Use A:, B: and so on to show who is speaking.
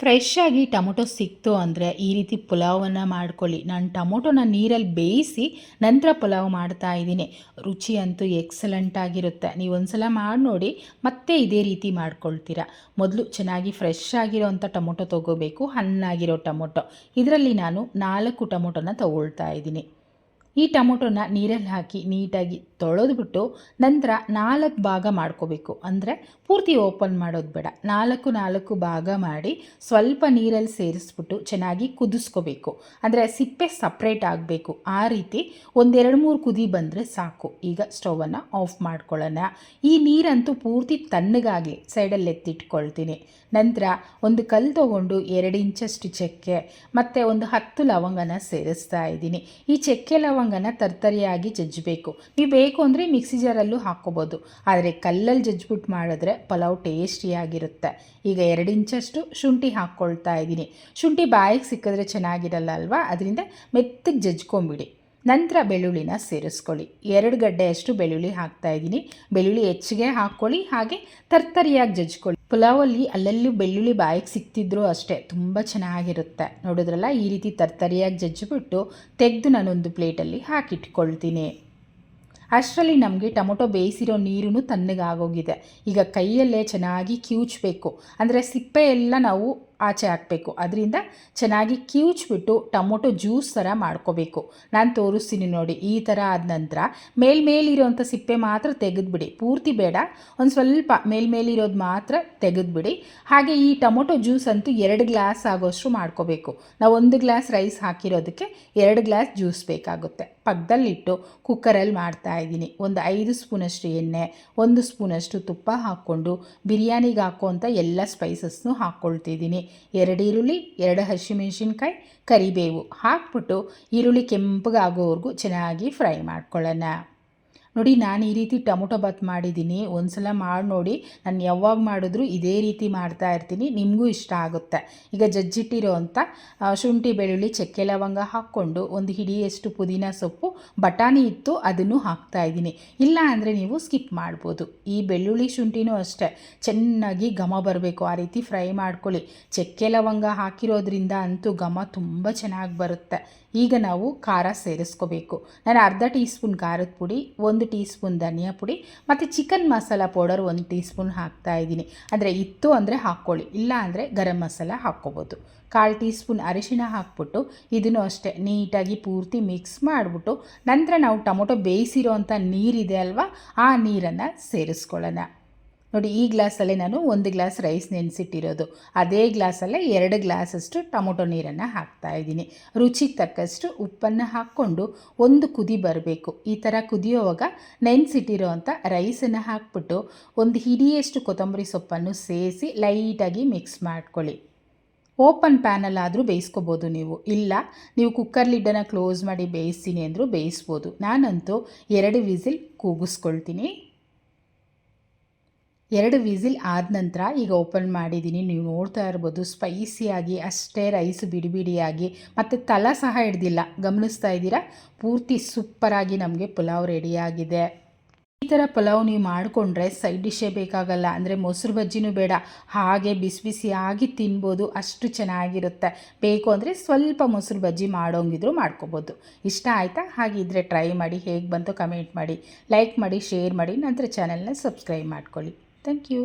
A: Fresh ಆಗಿ tomato ಸಿಕ್ತು ಅಂದರೆ ಈ ರೀತಿ ಪುಲಾವನ್ನು ಮಾಡ್ಕೊಳ್ಳಿ. ನಾನು ಟೊಮೊಟೊನ ನೀರಲ್ಲಿ ಬೇಯಿಸಿ ನಂತರ ಪುಲಾವ್ ಮಾಡ್ತಾ ಇದ್ದೀನಿ. ರುಚಿ ಅಂತೂ ಎಕ್ಸಲೆಂಟ್ ಆಗಿರುತ್ತೆ. ನೀವು ಒಂದ್ಸಲ ಮಾಡಿ ನೋಡಿ, ಮತ್ತೆ ಇದೇ ರೀತಿ ಮಾಡ್ಕೊಳ್ತೀರಾ. ಮೊದಲು ಚೆನ್ನಾಗಿ ಫ್ರೆಶ್ ಆಗಿರೋವಂಥ ಟೊಮೊಟೊ ತೊಗೋಬೇಕು, ಹಣ್ಣಾಗಿರೋ ಟೊಮೊಟೊ. ಇದರಲ್ಲಿ ನಾನು 4 ಟೊಮೊಟೊನ ತೊಗೊಳ್ತಾ ಇದ್ದೀನಿ. ಈ ಟೊಮೊಟೊನ ನೀರಲ್ಲಿ ಹಾಕಿ ನೀಟಾಗಿ ತೊಳೆದ್ಬಿಟ್ಟು ನಂತರ 4 ಭಾಗ ಮಾಡ್ಕೋಬೇಕು. ಅಂದರೆ ಪೂರ್ತಿ ಓಪನ್ ಮಾಡೋದು ಬೇಡ, 4 ಭಾಗ ಮಾಡಿ ಸ್ವಲ್ಪ ನೀರಲ್ಲಿ ಸೇರಿಸ್ಬಿಟ್ಟು ಚೆನ್ನಾಗಿ ಕುದಿಸ್ಕೋಬೇಕು. ಅಂದರೆ ಸಿಪ್ಪೆ ಸಪ್ರೇಟ್ ಆಗಬೇಕು. ಆ ರೀತಿ 1-2-3 ಕುದಿ ಬಂದರೆ ಸಾಕು. ಈಗ ಸ್ಟವನ್ನು ಆಫ್ ಮಾಡ್ಕೊಳ್ಳೋಣ. ಈ ನೀರಂತೂ ಪೂರ್ತಿ ತಣ್ಣಗಾಗಲಿ, ಸೈಡಲ್ಲಿ ಎತ್ತಿಟ್ಕೊಳ್ತೀನಿ. ನಂತರ ಒಂದು ಕಲ್ಲು ತೊಗೊಂಡು 2 ಇಂಚಷ್ಟು ಚಕ್ಕೆ ಮತ್ತು ಒಂದು 10 ಲವಂಗನ ಸೇರಿಸ್ತಾ ಇದ್ದೀನಿ. ಈ ಚಕ್ಕೆ ಲವಂಗನ ತರ್ತರಿಯಾಗಿ ಜಜ್ಜಬೇಕು. ನೀವು ಬೇಕು ಅಂದರೆ ಮಿಕ್ಸಿ ಜಾರಲ್ಲೂ ಹಾಕ್ಕೋಬೋದು, ಆದರೆ ಕಲ್ಲಲ್ಲಿ ಜಜ್ಜಿಬಿಟ್ಟು ಮಾಡಿದ್ರೆ ಪಲಾವ್ ಟೇಸ್ಟಿಯಾಗಿರುತ್ತೆ. ಈಗ 2 ಇಂಚಷ್ಟು ಶುಂಠಿ ಹಾಕ್ಕೊಳ್ತಾ ಇದ್ದೀನಿ. ಶುಂಠಿ ಬಾಯಿಗೆ ಸಿಕ್ಕಿದ್ರೆ ಚೆನ್ನಾಗಿರಲ್ಲ ಅಲ್ವಾ, ಅದರಿಂದ ಮೆತ್ತಗೆ ಜಜ್ಕೊಂಬಿಡಿ. ನಂತರ ಬೆಳ್ಳುಳ್ಳಿನ ಸೇರಿಸ್ಕೊಳ್ಳಿ. 2 ಗಡ್ಡೆಯಷ್ಟು ಬೆಳ್ಳುಳ್ಳಿ ಹಾಕ್ತಾಯಿದ್ದೀನಿ. ಬೆಳ್ಳುಳ್ಳಿ ಹೆಚ್ಚಿಗೆ ಹಾಕ್ಕೊಳ್ಳಿ, ಹಾಗೆ ತರ್ತರಿಯಾಗಿ ಜಜ್ಕೊಳ್ಳಿ. ಪುಲಾವಲ್ಲಿ ಅಲ್ಲಲ್ಲಿ ಬೆಳ್ಳುಳ್ಳಿ ಬಾಯಿಗೆ ಸಿಕ್ತಿದ್ರೂ ಅಷ್ಟೇ ತುಂಬ ಚೆನ್ನಾಗಿರುತ್ತೆ. ನೋಡಿದ್ರಲ್ಲ, ಈ ರೀತಿ ತರ್ತರಿಯಾಗಿ ಜಜ್ಜಿಬಿಟ್ಟು ತೆಗೆದು ನಾನೊಂದು ಪ್ಲೇಟಲ್ಲಿ ಹಾಕಿಟ್ಕೊಳ್ತೀನಿ. ಅಷ್ಟರಲ್ಲಿ ನಮಗೆ ಟೊಮೊಟೊ ಬೇಯಿಸಿರೋ ನೀರು ತಣ್ಣಗಾಗೋಗಿದೆ. ಈಗ ಕೈಯಲ್ಲೇ ಚೆನ್ನಾಗಿ ಕಿವುಚಬೇಕು, ಅಂದರೆ ಸಿಪ್ಪೆ ಎಲ್ಲ ನಾವು ಆಚೆ ಹಾಕಬೇಕು. ಅದರಿಂದ ಚೆನ್ನಾಗಿ ಕಿವುಚ್ಬಿಟ್ಟು ಟೊಮೊಟೊ ಜ್ಯೂಸ್ ಥರ ಮಾಡ್ಕೋಬೇಕು. ನಾನು ತೋರಿಸ್ತೀನಿ ನೋಡಿ. ಈ ಥರ ಆದ ನಂತರ ಮೇಲಿರೋಂಥ ಸಿಪ್ಪೆ ಮಾತ್ರ ತೆಗೆದುಬಿಡಿ, ಪೂರ್ತಿ ಬೇಡ, ಒಂದು ಸ್ವಲ್ಪ ಮೇಲಿರೋದು ಮಾತ್ರ ತೆಗೆದುಬಿಡಿ. ಹಾಗೆ ಈ ಟೊಮೊಟೊ ಜ್ಯೂಸ್ ಅಂತೂ 2 ಗ್ಲಾಸ್ ಆಗೋಷ್ಟು ಮಾಡ್ಕೋಬೇಕು. ನಾವು 1 ಗ್ಲಾಸ್ ರೈಸ್ ಹಾಕಿರೋದಕ್ಕೆ 2 ಗ್ಲಾಸ್ ಜ್ಯೂಸ್ ಬೇಕಾಗುತ್ತೆ. ಪಕ್ಕದಲ್ಲಿಟ್ಟು ಕುಕ್ಕರಲ್ಲಿ ಮಾಡ್ತಾಯಿದ್ದೀನಿ. ಒಂದು 5 ಸ್ಪೂನಷ್ಟು ಎಣ್ಣೆ, 1 ಸ್ಪೂನಷ್ಟು ತುಪ್ಪ ಹಾಕ್ಕೊಂಡು ಬಿರಿಯಾನಿಗೆ ಹಾಕೋಂಥ ಎಲ್ಲ ಸ್ಪೈಸಸ್ನೂ ಹಾಕ್ಕೊಳ್ತಿದ್ದೀನಿ. 2 ಈರುಳ್ಳಿ, 2 ಹಸಿಮೆಣಸಿನ್ಕಾಯಿ, ಕರಿಬೇವು ಹಾಕ್ಬಿಟ್ಟು ಈರುಳ್ಳಿ ಕೆಂಪಗಾಗೋವರೆಗೂ ಚೆನ್ನಾಗಿ ಫ್ರೈ ಮಾಡ್ಕೊಳ್ಳೋಣ. ನೋಡಿ, ನಾನು ಈ ರೀತಿ ಟೊಮೊಟೊ ಬಾತ್ ಮಾಡಿದ್ದೀನಿ. ಒಂದು ಸಲ ಮಾಡಿ ನೋಡಿ. ನಾನು ಯಾವಾಗ ಮಾಡಿದ್ರೂ ಇದೇ ರೀತಿ ಮಾಡ್ತಾ ಇರ್ತೀನಿ, ನಿಮಗೂ ಇಷ್ಟ ಆಗುತ್ತೆ. ಈಗ ಜಜ್ಜಿಟ್ಟಿರೋ ಅಂಥ ಶುಂಠಿ, ಬೆಳ್ಳುಳ್ಳಿ, ಚಕ್ಕೆ ಲವಂಗ ಹಾಕ್ಕೊಂಡು ಒಂದು ಹಿಡಿಯಷ್ಟು ಪುದೀನ ಸೊಪ್ಪು, ಬಟಾಣಿ ಇತ್ತು ಅದನ್ನು ಹಾಕ್ತಾಯಿದ್ದೀನಿ. ಇಲ್ಲ ಅಂದರೆ ನೀವು ಸ್ಕಿಪ್ ಮಾಡ್ಬೋದು. ಈ ಬೆಳ್ಳುಳ್ಳಿ ಶುಂಠಿನೂ ಅಷ್ಟೇ ಚೆನ್ನಾಗಿ ಘಮ ಬರಬೇಕು, ಆ ರೀತಿ ಫ್ರೈ ಮಾಡ್ಕೊಳ್ಳಿ. ಚಕ್ಕೆ ಲವಂಗ ಹಾಕಿರೋದ್ರಿಂದ ಅಂತೂ ಘಮ ತುಂಬ ಚೆನ್ನಾಗಿ ಬರುತ್ತೆ. ಈಗ ನಾವು ಖಾರ ಸೇರಿಸ್ಕೋಬೇಕು. ನಾನು ಅರ್ಧ ಟೀ ಸ್ಪೂನ್ ಖಾರದ ಪುಡಿ, 1 ಟೀ ಸ್ಪೂನ್ ಧನಿಯಾ ಪುಡಿ ಮತ್ತು chicken masala powder 1 tea spoon ಹಾಕ್ತಾಯಿದ್ದೀನಿ. ಅಂದರೆ ಇತ್ತು ಅಂದರೆ ಹಾಕ್ಕೊಳ್ಳಿ, ಇಲ್ಲ ಅಂದರೆ ಗರಂ ಮಸಾಲ ಹಾಕ್ಕೋಬೋದು. 1/4 ಟೀ ಸ್ಪೂನ್ ಅರಿಶಿಣ ಹಾಕ್ಬಿಟ್ಟು ಇದನ್ನು ಅಷ್ಟೇ ನೀಟಾಗಿ ಪೂರ್ತಿ ಮಿಕ್ಸ್ ಮಾಡಿಬಿಟ್ಟು ನಂತರ ನಾವು ಟೊಮೊಟೊ ಬೇಯಿಸಿರೋ ಅಂಥ ನೀರಿದೆ ಅಲ್ವಾ, ಆ ನೀರನ್ನು ಸೇರಿಸ್ಕೊಳ್ಳೋಣ. ನೋಡಿ, ಈ ಗ್ಲಾಸಲ್ಲೇ ನಾನು 1 ಗ್ಲಾಸ್ ರೈಸ್ ನೆನೆಸಿಟ್ಟಿರೋದು, ಅದೇ ಗ್ಲಾಸಲ್ಲೇ 2 ಗ್ಲಾಸಷ್ಟು ಟೊಮೊಟೊ ನೀರನ್ನು ಹಾಕ್ತಾಯಿದ್ದೀನಿ. ರುಚಿಗೆ ತಕ್ಕಷ್ಟು ಉಪ್ಪನ್ನು ಹಾಕ್ಕೊಂಡು ಒಂದು ಕುದಿ ಬರಬೇಕು. ಈ ಥರ ಕುದಿಯೋವಾಗ ನೆನೆಸಿಟ್ಟಿರೋ ಅಂಥ ರೈಸನ್ನು ಹಾಕ್ಬಿಟ್ಟು ಒಂದು ಹಿಡಿಯಷ್ಟು ಕೊತ್ತಂಬರಿ ಸೊಪ್ಪನ್ನು ಸೇರಿಸಿ ಲೈಟಾಗಿ ಮಿಕ್ಸ್ ಮಾಡ್ಕೊಳ್ಳಿ. ಓಪನ್ ಪ್ಯಾನಲ್ಲಾದರೂ ಬೇಯಿಸ್ಕೋಬೋದು ನೀವು, ಇಲ್ಲ ನೀವು ಕುಕ್ಕರ್ ಲಿಡ್ಡನ್ನು ಕ್ಲೋಸ್ ಮಾಡಿ ಬೇಯಿಸ್ತೀನಿ ಅಂದರೂ ಬೇಯಿಸ್ಬೋದು. ನಾನಂತೂ 2 ವಿಸಿಲ್ ಕೂಗಿಸ್ಕೊಳ್ತೀನಿ. 2 ವಿಸಿಲ್ ಆದ ನಂತರ ಈಗ ಓಪನ್ ಮಾಡಿದ್ದೀನಿ. ನೀವು ನೋಡ್ತಾ ಇರ್ಬೋದು, ಸ್ಪೈಸಿಯಾಗಿ ಅಷ್ಟೇ ರೈಸ್ ಬಿಡಿಯಾಗಿ ಮತ್ತು ತಲ ಸಹ ಹಿಡ್ದಿಲ್ಲ. ಗಮನಿಸ್ತಾ ಇದ್ದೀರಾ, ಪೂರ್ತಿ ಸೂಪರಾಗಿ ನಮಗೆ ಪುಲಾವ್ ರೆಡಿಯಾಗಿದೆ. ಈ ಥರ ಪಲಾವ್ ನೀವು ಮಾಡಿಕೊಂಡ್ರೆ ಸೈಡ್ ಡಿಶೇ ಬೇಕಾಗಲ್ಲ, ಅಂದರೆ ಮೊಸರು ಬಜ್ಜಿನೂ ಬೇಡ, ಹಾಗೆ ಬಿಸಿಯಾಗಿ ತಿನ್ಬೋದು, ಅಷ್ಟು ಚೆನ್ನಾಗಿರುತ್ತೆ. ಬೇಕು ಅಂದರೆ ಸ್ವಲ್ಪ ಮೊಸರು ಬಜ್ಜಿ ಮಾಡೋಂಗಿದ್ರು ಮಾಡ್ಕೋಬೋದು. ಇಷ್ಟ ಆಯಿತಾ? ಹಾಗಿದ್ದರೆ ಟ್ರೈ ಮಾಡಿ, ಹೇಗೆ ಬಂತು ಕಮೆಂಟ್ ಮಾಡಿ, ಲೈಕ್ ಮಾಡಿ, ಶೇರ್ ಮಾಡಿ, ನಂತರ ಚಾನಲ್ನ ಸಬ್ಸ್ಕ್ರೈಬ್ ಮಾಡ್ಕೊಳ್ಳಿ. Thank you.